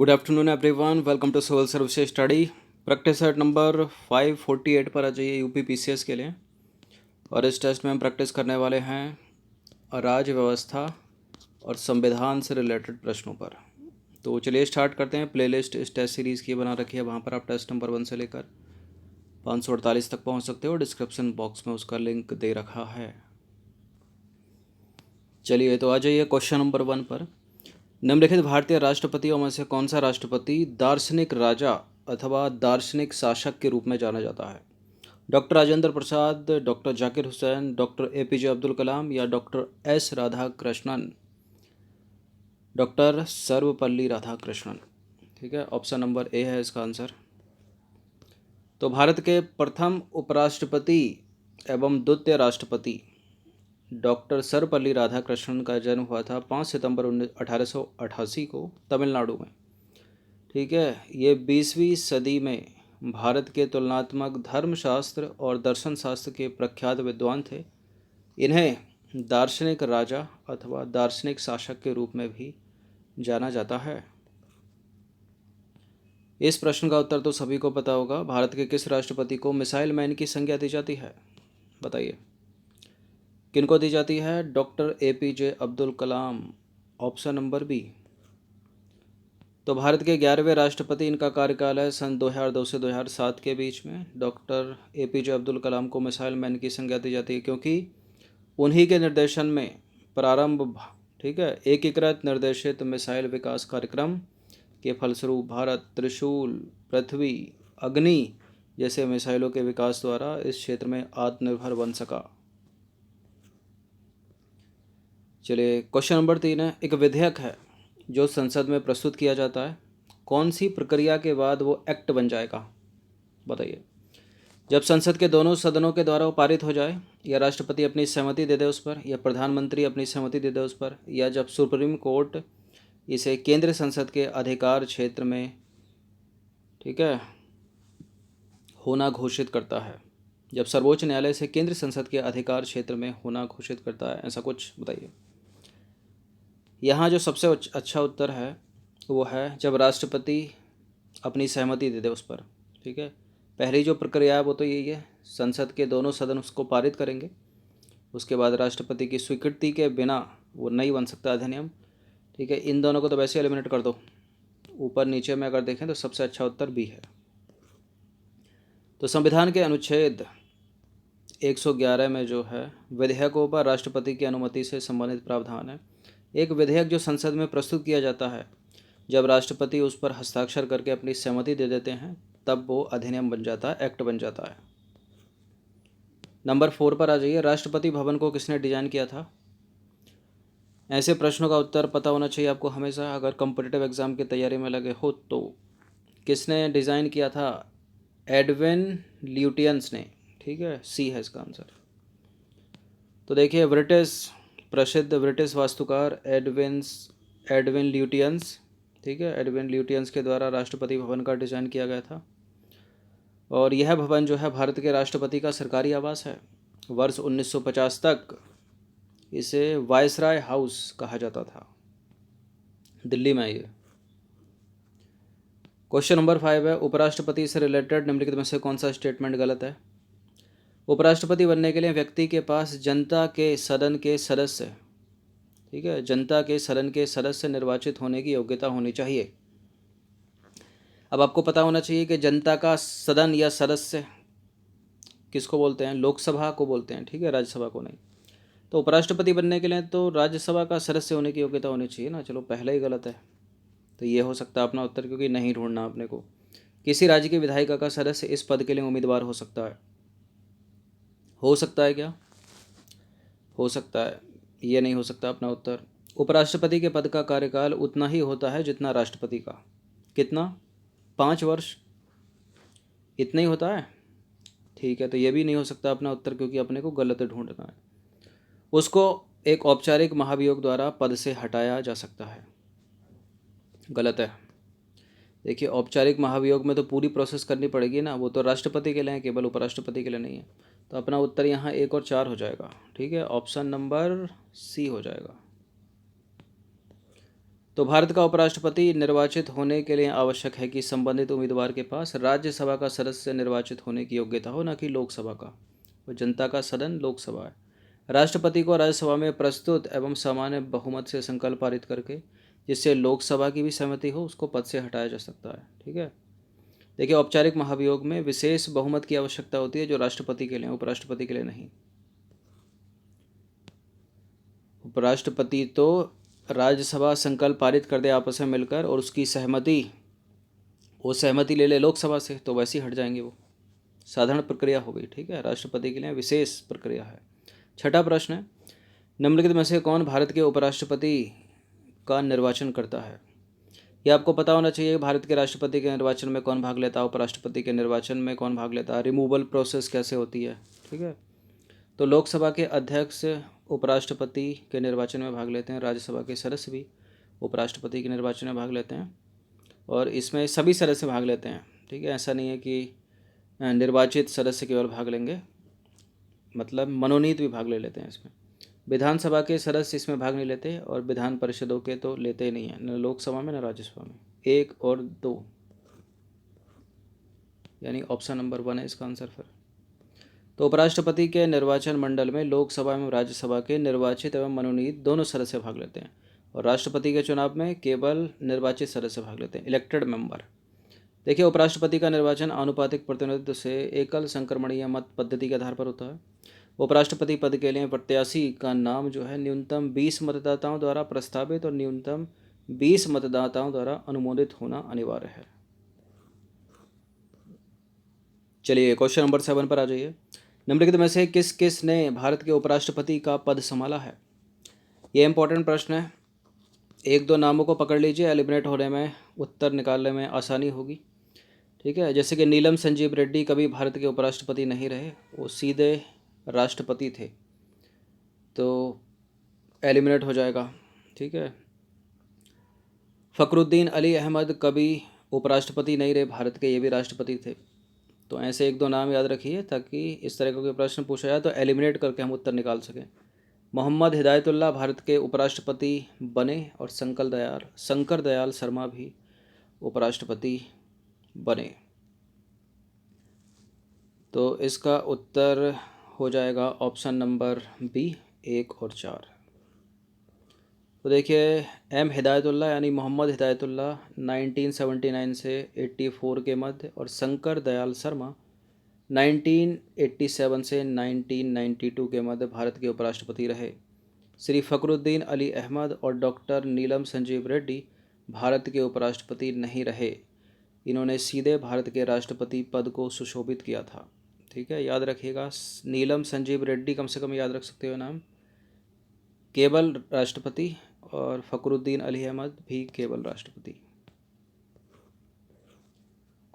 Good afternoon everyone, welcome to civil services study. Practice set number 548 पर आ जाइए UP PCS के लिए। और इस टेस्ट में हम प्रैक्टिस करने वाले हैं राज्य व्यवस्था और संविधान से रिलेटेड प्रश्नों पर। तो चलिए स्टार्ट करते हैं। प्लेलिस्ट इस टेस्ट सीरीज़ की बना रखी है, वहाँ पर आप टेस्ट नंबर 1 से लेकर 548 तक पहुँच सकते हो। डिस्क्रिप्शन बॉक्स में उसका लिंक दे रखा है। चलिए तो आ जाइए क्वेश्चन नंबर 1 पर। निम्नलिखित भारतीय राष्ट्रपतियों में से कौन सा राष्ट्रपति दार्शनिक राजा अथवा दार्शनिक शासक के रूप में जाना जाता है? Doctor Rajendra Prasad, doctor Zakir Hussain, doctor APJ Abdul Kalam या doctor S Radhakrishnan? Doctor Sarvepalli Radhakrishnan. ठीक है, ऑप्शन नंबर ए है इसका आंसर। तो भारत के प्रथम उपराष्ट्रपति एवं द्वितीय राष्ट्रपति डॉक्टर सर्वपल्ली राधाकृष्णन का जन्म हुआ था 5 सितंबर 1888 को तमिलनाडु में। ठीक है, ये 20वीं सदी में भारत के तुलनात्मक धर्मशास्त्र और दर्शन शास्त्र के प्रख्यात विद्वान थे। इन्हें दार्शनिक राजा अथवा दार्शनिक शासक के रूप में भी जाना जाता है। इस प्रश्न का उत्तर तो सभी को पता होगा। भारत के किस राष्ट्रपति को मिसाइल मैन की संज्ञा दी जाती है? बताइए किनको दी जाती है? डॉक्टर एपीजे अब्दुल कलाम, ऑप्शन नंबर बी। तो भारत के 11वें राष्ट्रपति, इनका कार्यकाल है सन 2002 से 2007 के बीच में। डॉक्टर एपीजे अब्दुल कलाम को मिसाइल मैन की संज्ञा दी जाती है क्योंकि उन्हीं के निर्देशन में प्रारंभ, ठीक है, एकीकृत निर्देशित मिसाइल विकास कार्यक्रम के फलस्वरूप भारत त्रिशूल, पृथ्वी, अग्नि जैसे मिसाइलों के विकास द्वारा इस क्षेत्र में आत्मनिर्भर बन सका। चलिए क्वेश्चन नंबर 3 है। एक विधेयक है जो संसद में प्रस्तुत किया जाता है, कौन सी प्रक्रिया के बाद वो एक्ट बन जाएगा? बताइए। जब संसद के दोनों सदनों के द्वारा वो पारित हो जाए, या राष्ट्रपति अपनी सहमति दे दे उस पर, या प्रधानमंत्री अपनी सहमति दे दे उस पर, या जब सुप्रीम कोर्ट इसे केंद्र संसद के अधिकार क्षेत्र में, ठीक है, होना घोषित करता है। जब सर्वोच्च न्यायालय से केंद्र संसद के अधिकार क्षेत्र में होना घोषित करता है, ऐसा कुछ बताइए। यहाँ जो सबसे अच्छा उत्तर है वो है जब राष्ट्रपति अपनी सहमति दे दे उस पर। ठीक है, पहली जो प्रक्रिया है वो तो यही है, संसद के दोनों सदन उसको पारित करेंगे, उसके बाद राष्ट्रपति की स्वीकृति के बिना वो नहीं बन सकता अधिनियम। ठीक है, इन दोनों को तो वैसे एलिमिनेट कर दो। ऊपर नीचे में अगर देखें तो सबसे अच्छा उत्तर बी है। तो संविधान के अनुच्छेद 111 में जो है विधेयकों पर राष्ट्रपति की अनुमति से संबंधित प्रावधान है। एक विधेयक जो संसद में प्रस्तुत किया जाता है, जब राष्ट्रपति उस पर हस्ताक्षर करके अपनी सहमति दे देते हैं, तब वो अधिनियम बन जाता है, एक्ट बन जाता है। नंबर 4 पर आ जाइए। राष्ट्रपति भवन को किसने डिजाइन किया था? ऐसे प्रश्नों का उत्तर पता होना चाहिए आपको हमेशा, अगर कॉम्पिटिटिव एग्जाम की तैयारी में लगे हो तो। किसने डिज़ाइन किया था? एडविन ल्यूटियंस ने। ठीक है, सी है इसका आंसर। तो देखिए, प्रसिद्ध ब्रिटिश वास्तुकार एडविन ल्यूटियंस, ठीक है, एडविन ल्यूटियंस के द्वारा राष्ट्रपति भवन का डिज़ाइन किया गया था। और यह भवन जो है भारत के राष्ट्रपति का सरकारी आवास है। वर्ष 1950 तक इसे वायसराय हाउस कहा जाता था, दिल्ली में ये। क्वेश्चन नंबर 5 है। उपराष्ट्रपति से रिलेटेड निम्नलिखित में से कौन सा स्टेटमेंट गलत है? उपराष्ट्रपति बनने के लिए व्यक्ति के पास जनता के सदन के सदस्य, ठीक है, जनता के सदन के सदस्य निर्वाचित होने की योग्यता होनी चाहिए। अब आपको पता होना चाहिए कि जनता का सदन या सदस्य किसको बोलते हैं? लोकसभा को बोलते हैं, ठीक है, राज्यसभा को नहीं। तो उपराष्ट्रपति बनने के लिए तो राज्यसभा का सदस्य होने की योग्यता होनी चाहिए ना। चलो पहला ही गलत है, तो ये हो सकता है अपना उत्तर, क्योंकि नहीं ढूंढना अपने को। किसी राज्य की विधायिका का सदस्य इस पद के लिए उम्मीदवार हो सकता है। हो सकता है क्या? हो सकता है, ये नहीं हो सकता अपना उत्तर। उपराष्ट्रपति के पद का कार्यकाल उतना ही होता है जितना राष्ट्रपति का। कितना? 5 वर्ष, इतना ही होता है। ठीक है, तो ये भी नहीं हो सकता अपना उत्तर, क्योंकि अपने को गलत ढूंढना है। उसको एक औपचारिक महाभियोग द्वारा पद से हटाया जा सकता है। गलत है। देखिए, औपचारिक महाभियोग में तो पूरी प्रोसेस करनी पड़ेगी ना, वो तो राष्ट्रपति के लिए है, केवल उपराष्ट्रपति के लिए नहीं है। तो अपना उत्तर यहाँ 1 और 4 हो जाएगा। ठीक है, ऑप्शन नंबर सी हो जाएगा। तो भारत का उपराष्ट्रपति निर्वाचित होने के लिए आवश्यक है कि संबंधित उम्मीदवार के पास राज्यसभा का सदस्य निर्वाचित होने की योग्यता हो, न कि लोकसभा का। वो जनता का सदन लोकसभा है। राष्ट्रपति को राज्यसभा में प्रस्तुत एवं सामान्य बहुमत से संकल्प पारित करके, जिससे लोकसभा की भी सहमति हो, उसको पद से हटाया जा सकता है। ठीक है। देखिए, औपचारिक महाभियोग में विशेष बहुमत की आवश्यकता होती है, जो राष्ट्रपति के लिए, उपराष्ट्रपति के लिए नहीं। उपराष्ट्रपति तो राज्यसभा संकल्प पारित कर दे आपस में मिलकर, और उसकी सहमति, वो सहमति ले ले लोकसभा से, तो वैसे ही हट जाएंगे। वो साधारण प्रक्रिया हो गई। ठीक है। राष्ट्रपति के लिए विशेष प्रक्रिया है। छठा प्रश्न है, निम्नलिखित में से कौन भारत के उपराष्ट्रपति का निर्वाचन करता है? ये आपको पता होना चाहिए। भारत के राष्ट्रपति के निर्वाचन में कौन भाग लेता है, उपराष्ट्रपति के निर्वाचन में कौन भाग लेता है, रिमूवल प्रोसेस कैसे होती है। ठीक है। तो लोकसभा के अध्यक्ष उपराष्ट्रपति के निर्वाचन में भाग लेते हैं, राज्यसभा के सदस्य भी उपराष्ट्रपति के निर्वाचन में भाग लेते हैं, और इसमें सभी सदस्य भाग लेते हैं। ठीक है। ऐसा नहीं है कि निर्वाचित सदस्य केवल भाग लेंगे, मतलब मनोनीत भी भाग ले लेते हैं इसमें। विधानसभा के सदस्य इसमें भाग नहीं लेते, और विधान परिषदों के तो लेते ही नहीं हैं, न लोकसभा में न राज्यसभा में। 1 और 2, यानी ऑप्शन नंबर 1 है इसका आंसर फिर। तो उपराष्ट्रपति के निर्वाचन मंडल में लोकसभा एवं राज्यसभा के निर्वाचित एवं मनोनीत दोनों सदस्य भाग लेते हैं, और राष्ट्रपति के चुनाव में केवल निर्वाचित सदस्य भाग लेते हैं, इलेक्टेड मेंबर। देखिए, उपराष्ट्रपति का निर्वाचन आनुपातिक प्रतिनिधित्व से एकल संक्रमणीय मत पद्धति के आधार पर होता है। उपराष्ट्रपति पद के लिए प्रत्याशी का नाम जो है न्यूनतम 20 मतदाताओं द्वारा प्रस्तावित और न्यूनतम 20 मतदाताओं द्वारा अनुमोदित होना अनिवार्य है। चलिए, क्वेश्चन नंबर 7 पर आ जाइए। निम्नलिखित में से किस किस ने भारत के उपराष्ट्रपति का पद संभाला है? ये इंपॉर्टेंट प्रश्न है। 1-2 नामों को पकड़ लीजिए, एलिमिनेट होने में, उत्तर निकालने में आसानी होगी। ठीक है। जैसे कि नीलम संजीव रेड्डी कभी भारत के उपराष्ट्रपति नहीं रहे, वो सीधे राष्ट्रपति थे, तो एलिमिनेट हो जाएगा। ठीक है। फ़खरुद्दीन अली अहमद कभी उपराष्ट्रपति नहीं रहे भारत के, ये भी राष्ट्रपति थे। तो ऐसे 1-2 नाम याद रखिए, ताकि इस तरह का कोई प्रश्न पूछा जाए तो एलिमिनेट करके हम उत्तर निकाल सकें। मोहम्मद हिदायतुल्लाह भारत के उपराष्ट्रपति बने, और शंकर दयाल शर्मा भी उपराष्ट्रपति बने। तो इसका उत्तर हो जाएगा ऑप्शन नंबर बी, 1 और 4। तो देखिए, एम हिदायतुल्लाह यानी मोहम्मद हिदायतुल्लाह 1979 से 84 के मध्य, और शंकर दयाल शर्मा 1987 से 1992 के मध्य भारत के उपराष्ट्रपति रहे। श्री फ़खरुद्दीन अली अहमद और डॉक्टर नीलम संजीव रेड्डी भारत के उपराष्ट्रपति नहीं रहे। इन्होंने सीधे भारत के राष्ट्रपति पद को सुशोभित किया था। ठीक है। याद रखिएगा, नीलम संजीव रेड्डी कम से कम याद रख सकते हो नाम, केवल राष्ट्रपति, और फ़खरुद्दीन अली अहमद भी केवल राष्ट्रपति।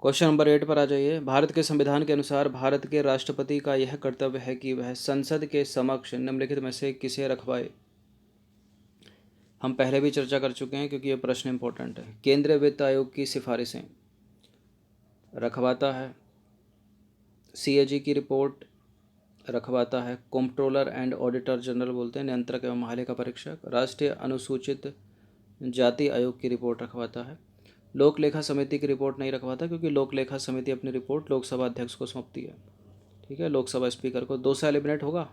क्वेश्चन नंबर 8 पर आ जाइए। भारत के संविधान के अनुसार भारत के राष्ट्रपति का यह कर्तव्य है कि वह संसद के समक्ष निम्नलिखित में से किसे रखवाए? हम पहले भी चर्चा कर चुके हैं, क्योंकि यह प्रश्न इंपॉर्टेंट है। केंद्रीय वित्त आयोग की सिफारिशें रखवाता है, CAG की रिपोर्ट रखवाता है, कंट्रोलर एंड ऑडिटर जनरल बोलते हैं, नियंत्रक एवं महालेखा परीक्षक, राष्ट्रीय अनुसूचित जाति आयोग की रिपोर्ट रखवाता है। लोक लेखा समिति की रिपोर्ट नहीं रखवाता, क्योंकि लोक लेखा समिति अपनी रिपोर्ट लोकसभा अध्यक्ष को सौंपती है। ठीक है। लोकसभा स्पीकर को। 2 से एलिमिनेट होगा,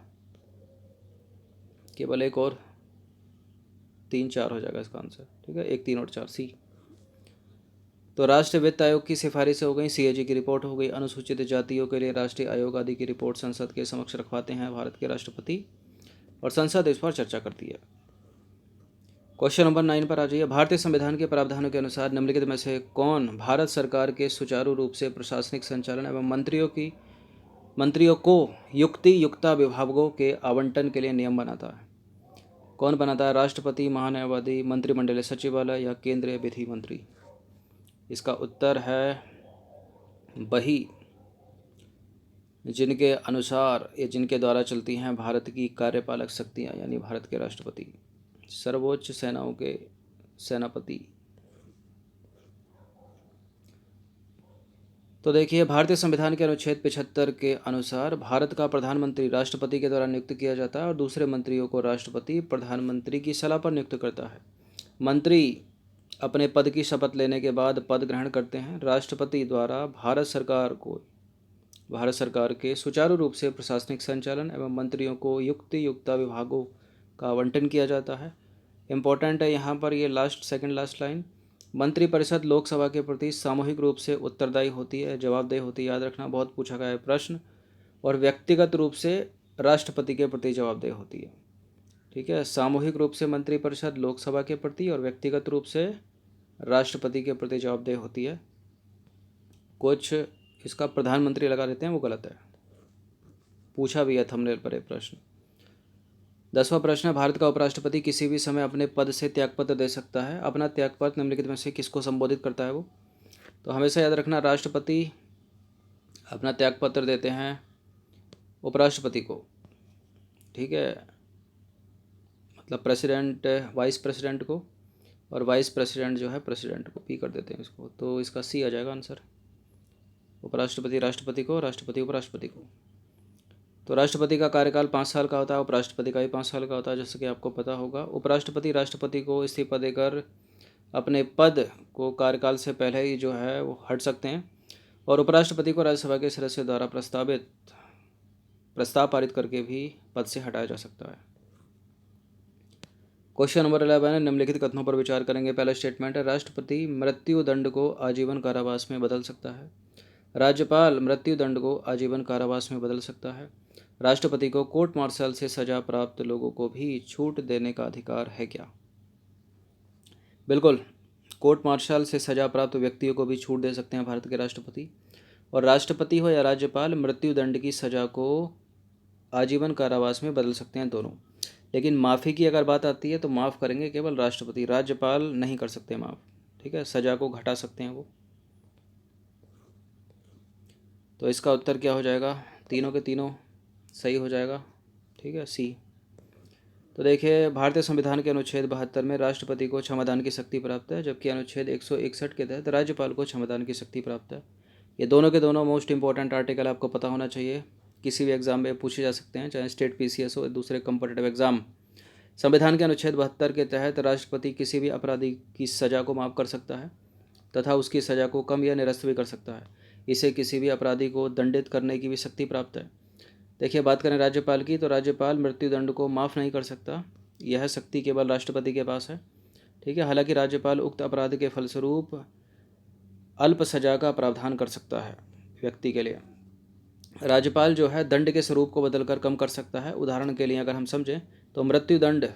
केवल 1 और 3, 4 हो जाएगा इसका आंसर। ठीक है। 1, 3 और 4, सी। तो राष्ट्रीय वित्त आयोग की सिफारिशें हो गई, CAG की रिपोर्ट हो गई, अनुसूचित जातियों के लिए राष्ट्रीय आयोग आदि की रिपोर्ट संसद के समक्ष रखवाते हैं भारत के राष्ट्रपति, और संसद इस पर चर्चा करती है। क्वेश्चन नंबर 9 पर आ जाइए। भारतीय संविधान के प्रावधानों के अनुसार निम्नलिखित में से कौन भारत सरकार के सुचारू रूप से प्रशासनिक संचालन एवं मंत्रियों को युक्ता विभागों के आवंटन के लिए नियम बनाता है? कौन बनाता है? राष्ट्रपति, महान्यायवादी, मंत्रिमंडलीय सचिवालय, या केंद्रीय विधि मंत्री? इसका उत्तर है वही जिनके अनुसार या जिनके द्वारा चलती हैं भारत की कार्यपालक शक्तियाँ, यानी भारत के राष्ट्रपति, सर्वोच्च सेनाओं के सेनापति। तो देखिए, भारतीय संविधान के अनुच्छेद 75 के अनुसार भारत का प्रधानमंत्री राष्ट्रपति के द्वारा नियुक्त किया जाता है, और दूसरे मंत्रियों को राष्ट्रपति प्रधानमंत्री की सलाह पर नियुक्त करता है। मंत्री अपने पद की शपथ लेने के बाद पद ग्रहण करते हैं। राष्ट्रपति द्वारा भारत सरकार के सुचारू रूप से प्रशासनिक संचालन एवं मंत्रियों को युक्ता विभागों का आवंटन किया जाता है। इम्पोर्टेंट है यहाँ पर ये सेकंड लास्ट लाइन, मंत्रिपरिषद लोकसभा के प्रति सामूहिक रूप से उत्तरदायी होती है, जवाबदेह होती है, याद रखना बहुत पूछा गया है प्रश्न, और व्यक्तिगत रूप से राष्ट्रपति के प्रति जवाबदेह होती है। ठीक है, सामूहिक रूप से मंत्रिपरिषद लोकसभा के प्रति और व्यक्तिगत रूप से राष्ट्रपति के प्रति जवाबदेह होती है। कुछ इसका प्रधानमंत्री लगा देते हैं, वो गलत है, पूछा भी है थंबनेल पर एक प्रश्न। 10वां प्रश्न है, भारत का उपराष्ट्रपति किसी भी समय अपने पद से त्यागपत्र दे सकता है। अपना त्यागपत्र निम्नलिखित में से किसको संबोधित करता है वो? तो हमेशा याद रखना, राष्ट्रपति अपना त्यागपत्र देते हैं उपराष्ट्रपति को। ठीक है, मतलब प्रेसिडेंट वाइस प्रेसिडेंट को, और वाइस प्रेसिडेंट जो है प्रेसिडेंट को, पी कर देते हैं इसको। तो इसका सी आ जाएगा आंसर, उपराष्ट्रपति राष्ट्रपति को, राष्ट्रपति उपराष्ट्रपति को। तो राष्ट्रपति का कार्यकाल 5 साल का होता है, उपराष्ट्रपति का भी 5 साल का होता है, जैसे कि आपको पता होगा। उपराष्ट्रपति राष्ट्रपति को इस्तीफा देकर अपने पद को कार्यकाल से पहले ही जो है वो हट सकते हैं, और उपराष्ट्रपति को राज्यसभा के सदस्य द्वारा प्रस्ताव पारित करके भी पद से हटाया जा सकता है। क्वेश्चन नंबर 11 है, निम्नलिखित कथनों पर विचार करेंगे। पहला स्टेटमेंट है, राष्ट्रपति मृत्यु दंड को आजीवन कारावास में बदल सकता है। राज्यपाल मृत्यु दंड को आजीवन कारावास में बदल सकता है। राष्ट्रपति को कोर्ट मार्शल से सजा प्राप्त लोगों को भी छूट देने का अधिकार है क्या? बिल्कुल, कोर्ट मार्शल से सजा प्राप्त व्यक्तियों को भी छूट दे सकते हैं भारत के राष्ट्रपति। और राष्ट्रपति हो या राज्यपाल, मृत्यु दंड की सजा को आजीवन कारावास में बदल सकते हैं दोनों। लेकिन माफ़ी की अगर बात आती है तो माफ़ करेंगे केवल राष्ट्रपति, राज्यपाल नहीं कर सकते माफ़। ठीक है, सजा को घटा सकते हैं वो। तो इसका उत्तर क्या हो जाएगा? तीनों के तीनों सही हो जाएगा। ठीक है, सी। तो देखिए, भारतीय संविधान के अनुच्छेद 72 में राष्ट्रपति को क्षमादान की शक्ति प्राप्त है, जबकि अनुच्छेद 161 के तहत राज्यपाल को क्षमादान की शक्ति प्राप्त है। ये दोनों के दोनों मोस्ट इंपॉर्टेंट आर्टिकल आपको पता होना चाहिए, किसी भी एग्जाम में पूछे जा सकते हैं, चाहे स्टेट पीसीएस हो, दूसरे कम्पिटिटिव एग्जाम। संविधान के अनुच्छेद 72 के तहत राष्ट्रपति किसी भी अपराधी की सज़ा को माफ़ कर सकता है तथा उसकी सज़ा को कम या निरस्त भी कर सकता है। इसे किसी भी अपराधी को दंडित करने की भी शक्ति प्राप्त है। देखिए, बात करें राज्यपाल की, तो राज्यपाल मृत्युदंड को माफ़ नहीं कर सकता, यह शक्ति केवल राष्ट्रपति के पास है। ठीक है, हालांकि राज्यपाल उक्त अपराध के फलस्वरूप अल्प सजा का प्रावधान कर सकता है व्यक्ति के लिए। राज्यपाल जो है दंड के स्वरूप को बदलकर कम कर सकता है। उदाहरण के लिए अगर हम समझें तो मृत्युदंड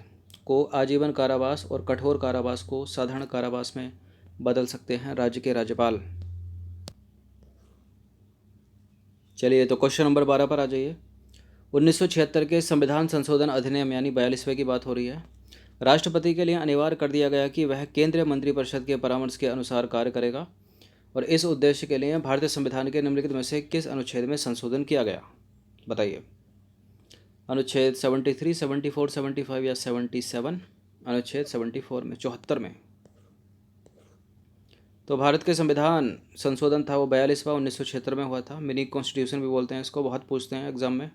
को आजीवन कारावास और कठोर कारावास को साधारण कारावास में बदल सकते हैं राज्य के राज्यपाल। चलिए, तो क्वेश्चन नंबर 12 पर आ जाइए। 1976 के संविधान संशोधन अधिनियम यानी 42वें की बात हो रही है। राष्ट्रपति के लिए अनिवार्य कर दिया गया कि वह केंद्रीय मंत्रिपरिषद के परामर्श के अनुसार कार्य करेगा, और इस उद्देश्य के लिए भारतीय संविधान के निम्नलिखित में से किस अनुच्छेद में संशोधन किया गया? बताइए। अनुच्छेद 73, 74, 75 या 77? अनुच्छेद 74 में, 74 में। तो भारत के संविधान संशोधन था वो 42वां 1976 में हुआ था। मिनी कॉन्स्टिट्यूशन भी बोलते हैं इसको, बहुत पूछते हैं एग्जाम में।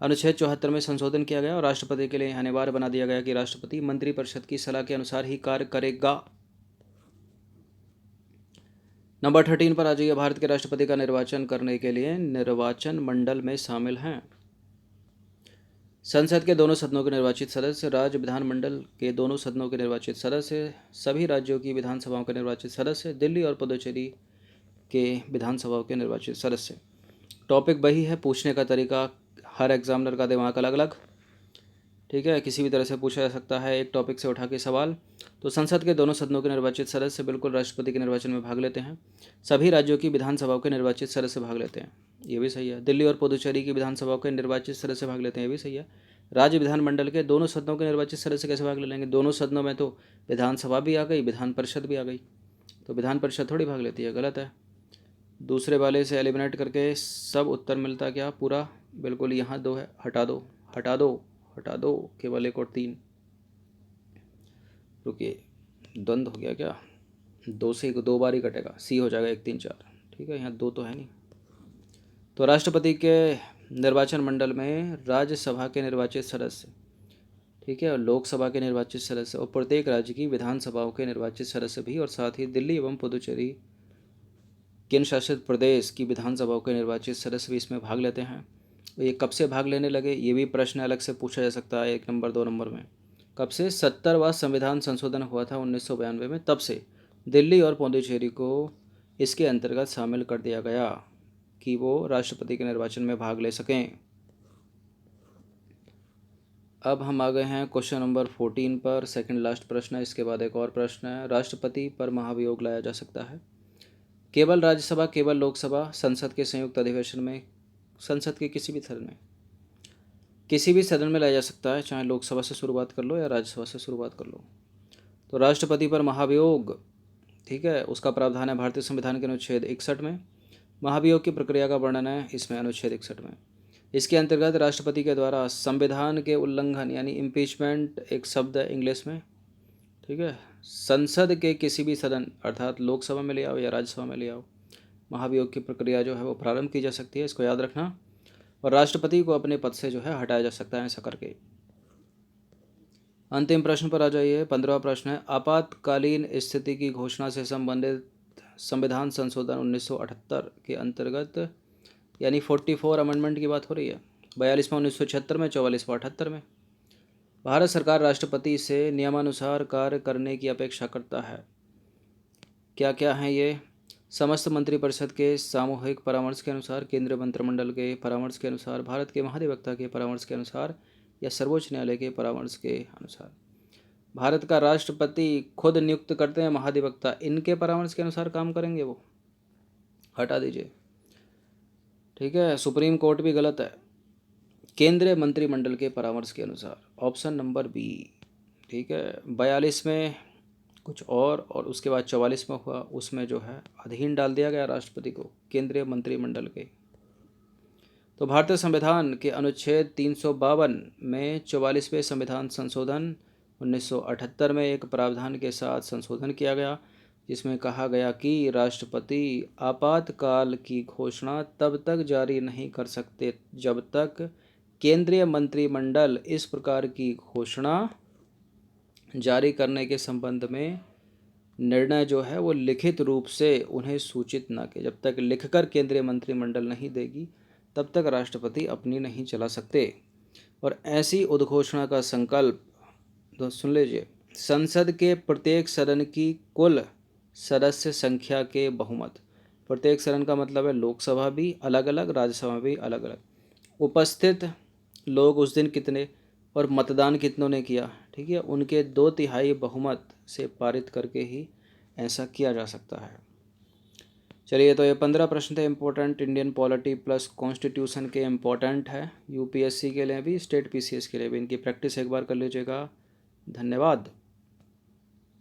अनुच्छेद 74 में संशोधन किया गया और राष्ट्रपति के लिए अनिवार्य बना दिया गया कि राष्ट्रपति मंत्रिपरिषद की सलाह के अनुसार ही कार्य करेगा। नंबर 13 पर आ जाइए। भारत के राष्ट्रपति का निर्वाचन करने के लिए निर्वाचन मंडल में शामिल हैं संसद के दोनों सदनों के निर्वाचित सदस्य, राज्य विधानमंडल के दोनों सदनों के निर्वाचित सदस्य, सभी राज्यों की विधानसभाओं के निर्वाचित सदस्य, दिल्ली और पुदुचेरी के विधानसभाओं के निर्वाचित सदस्य। टॉपिक वही है, पूछने का तरीका हर एग्जामिनर का दिमाग अलग अलग। ठीक है, किसी भी तरह से पूछा जा सकता है एक टॉपिक से उठा के सवाल। तो संसद के दोनों सदनों के निर्वाचित सदस्य बिल्कुल राष्ट्रपति के निर्वाचन में भाग लेते हैं। सभी राज्यों की विधानसभाओं के निर्वाचित सदस्य भाग लेते हैं, ये भी सही है। दिल्ली और पुदुचेरी की विधानसभाओं के निर्वाचित सदस्य भाग लेते हैं, ये भी सही है। राज्य विधानमंडल के दोनों सदनों के निर्वाचित सदस्य कैसे भाग ले लेंगे? दोनों सदनों में तो विधानसभा भी आ गई, विधान परिषद भी आ गई, तो विधान परिषद थोड़ी भाग लेती है, गलत है। दूसरे वाले से एलिमिनेट करके सब उत्तर मिलता क्या? पूरा बिल्कुल। यहाँ 2 है, हटा दो हटा दो हटा दो, केवल 1 और 3। रुकिए, द्वंद्व हो गया क्या? 2 से 2 बार ही कटेगा, सी हो जाएगा 1, 3, 4। ठीक है, यहाँ 2 तो है नहीं। तो राष्ट्रपति के निर्वाचन मंडल में राज्यसभा के निर्वाचित सदस्य, ठीक है, और लोकसभा के निर्वाचित सदस्य और प्रत्येक राज्य की विधानसभाओं के निर्वाचित सदस्य भी, और साथ ही दिल्ली एवं पुदुचेरी केंद्र शासित प्रदेश की विधानसभाओं के निर्वाचित सदस्य भी इसमें भाग लेते हैं। ये कब से भाग लेने लगे, ये भी प्रश्न अलग से पूछा जा सकता है 1 नंबर 2 नंबर में। कब से? 70वां संविधान संशोधन हुआ था 1992 में, तब से दिल्ली और पुदुचेरी को इसके अंतर्गत शामिल कर दिया गया कि वो राष्ट्रपति के निर्वाचन में भाग ले सकें। अब हम आ गए हैं क्वेश्चन नंबर 14 पर, सेकंड लास्ट प्रश्न है। इसके बाद एक और प्रश्न है, राष्ट्रपति पर महाभियोग लाया जा सकता है केवल राज्यसभा, केवल लोकसभा, संसद के संयुक्त अधिवेशन में, संसद के किसी भी सदन में, किसी भी सदन में लाया जा सकता है, चाहे लोकसभा से शुरुआत कर लो या राज्यसभा से शुरुआत कर लो। तो राष्ट्रपति पर महाभियोग, ठीक है, उसका प्रावधान है भारतीय संविधान के अनुच्छेद 61 में। महाभियोग की प्रक्रिया का वर्णन है इसमें अनुच्छेद 61 में। इसके अंतर्गत राष्ट्रपति के द्वारा संविधान के उल्लंघन यानी इम्पीचमेंट एक शब्द है इंग्लिश में, ठीक है, संसद के किसी भी सदन अर्थात लोकसभा में ले आओ या राज्यसभा में ले आओ, महाभियोग की प्रक्रिया जो है वो प्रारंभ की जा सकती है, इसको याद रखना। और राष्ट्रपति को अपने पद से जो है हटाया जा सकता है ऐसा करके। अंतिम प्रश्न पर आ जाइए, 15वां प्रश्न है, आपातकालीन स्थिति की घोषणा से संबंधित संविधान संशोधन 1978 के अंतर्गत यानी 44 अमेंडमेंट की बात हो रही है। 42वां 1976 में, 44वां 78 में। भारत सरकार राष्ट्रपति से नियमानुसार कार्य करने की अपेक्षा करता है। क्या क्या हैं ये? समस्त मंत्रिपरिषद के सामूहिक परामर्श के अनुसार, केंद्रीय मंत्रिमंडल के परामर्श के अनुसार, भारत के महाधिवक्ता के परामर्श के अनुसार या सर्वोच्च न्यायालय के परामर्श के अनुसार। भारत का राष्ट्रपति खुद नियुक्त करते हैं महाधिवक्ता, इनके परामर्श के अनुसार काम करेंगे वो, हटा दीजिए, ठीक है। सुप्रीम कोर्ट भी गलत है, केंद्रीय मंत्रिमंडल के परामर्श के अनुसार, ऑप्शन नंबर बी, ठीक है। 42 में कुछ और उसके बाद 44 में हुआ, उसमें जो है अधीन डाल दिया गया राष्ट्रपति को केंद्रीय मंत्रिमंडल के। तो भारतीय संविधान के अनुच्छेद 352 में 44वें संविधान संशोधन 1978 में एक प्रावधान के साथ संशोधन किया गया, जिसमें कहा गया कि राष्ट्रपति आपातकाल की घोषणा तब तक जारी नहीं कर सकते जब तक केंद्रीय मंत्रिमंडल इस प्रकार की घोषणा जारी करने के संबंध में निर्णय जो है वो लिखित रूप से उन्हें सूचित ना किया। जब तक लिखकर केंद्रीय मंत्रिमंडल नहीं देगी तब तक राष्ट्रपति अपनी नहीं चला सकते। और ऐसी उद्घोषणा का संकल्प तो सुन लीजिए, संसद के प्रत्येक सदन की कुल सदस्य संख्या के बहुमत, प्रत्येक सदन का मतलब है लोकसभा भी अलग अलग, राज्यसभा भी अलग अलग, उपस्थित लोग उस दिन कितने और मतदान कितनों ने किया, ठीक है, उनके 2/3 बहुमत से पारित करके ही ऐसा किया जा सकता है। चलिए, तो ये 15 प्रश्न थे important, Indian polity plus constitution के इम्पोर्टेंट है, यूपीएससी के लिए भी, स्टेट पीसीएस के लिए भी। इनकी प्रैक्टिस एक बार कर लीजिएगा। धन्यवाद।